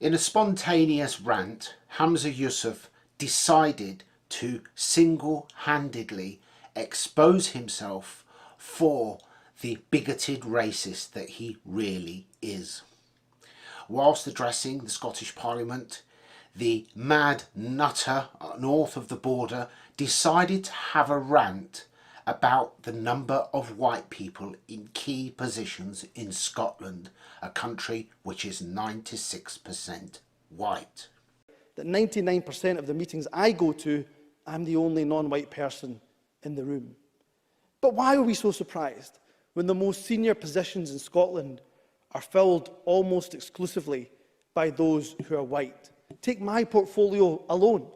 In a spontaneous rant, Hamza Yusuf decided to single-handedly expose himself for the bigoted racist that he really is. Whilst addressing the Scottish Parliament, the mad nutter north of the border decided to have a rant about the number of white people in key positions in Scotland, a country which is 96% white. That 99% of the meetings I go to, I'm the only non-white person in the room. But why are we so surprised when the most senior positions in Scotland are filled almost exclusively by those who are white? Take my portfolio alone.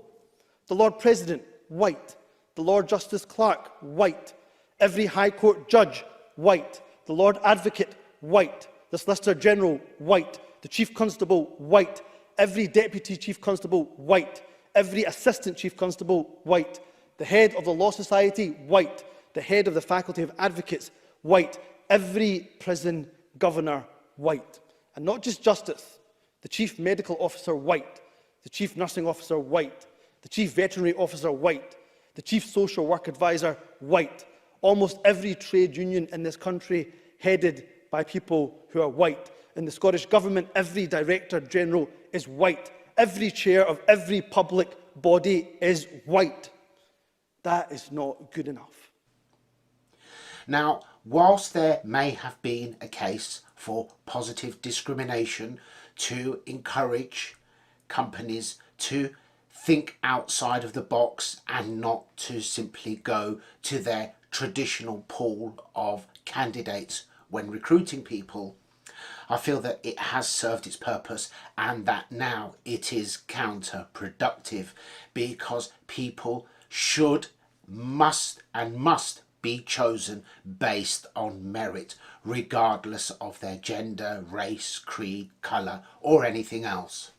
The Lord President, white. The Lord Justice Clerk, white. Every High Court judge, white. The Lord Advocate, white. The Solicitor General, white. The Chief Constable, white. Every Deputy Chief Constable, white. Every Assistant Chief Constable, white. The Head of the Law Society, white. The Head of the Faculty of Advocates, white. Every Prison Governor, white. And not just Justice. The Chief Medical Officer, white. The Chief Nursing Officer, white. The Chief Veterinary Officer, white. The Chief Social Work Advisor, white. Almost every trade union in this country headed by people who are white. In the Scottish Government, every Director General is white. Every chair of every public body is white. That is not good enough. Now, whilst there may have been a case for positive discrimination to encourage companies to think outside of the box and not to simply go to their traditional pool of candidates when recruiting people, I feel that it has served its purpose and that now it is counterproductive, because people must be chosen based on merit, regardless of their gender, race, creed, colour or anything else.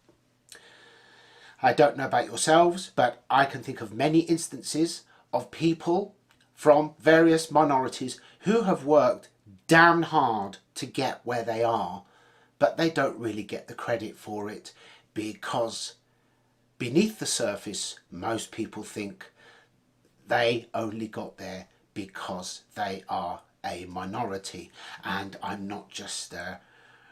I don't know about yourselves, but I can think of many instances of people from various minorities who have worked damn hard to get where they are, but they don't really get the credit for it, because beneath the surface most people think they only got there because they are a minority. And I'm not just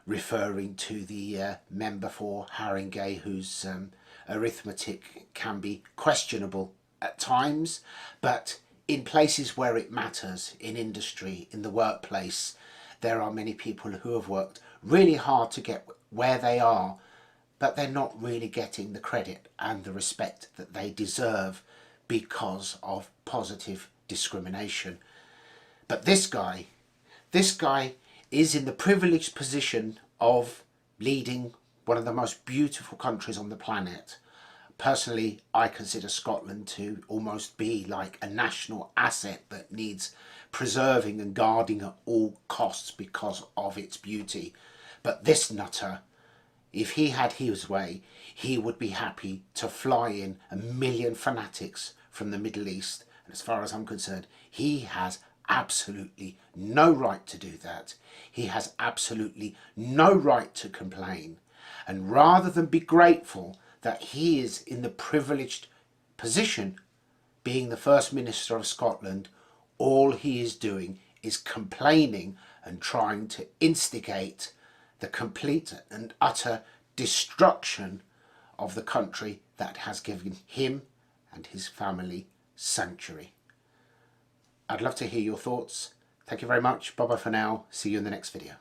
referring to the member for Haringey, whose arithmetic can be questionable at times, but in places where it matters, in industry, in the workplace, there are many people who have worked really hard to get where they are, but they're not really getting the credit and the respect that they deserve because of positive discrimination. But this guy is in the privileged position of leading one of the most beautiful countries on the planet. Personally, I consider Scotland to almost be like a national asset that needs preserving and guarding at all costs because of its beauty. But this nutter, if he had his way, he would be happy to fly in 1 million fanatics from the Middle East. And as far as I'm concerned, he has absolutely no right to do that. He has absolutely no right to complain. And rather than be grateful that he is in the privileged position, being the First Minister of Scotland, all he is doing is complaining and trying to instigate the complete and utter destruction of the country that has given him and his family sanctuary. I'd love to hear your thoughts. Thank you very much. Bye bye for now. See you in the next video.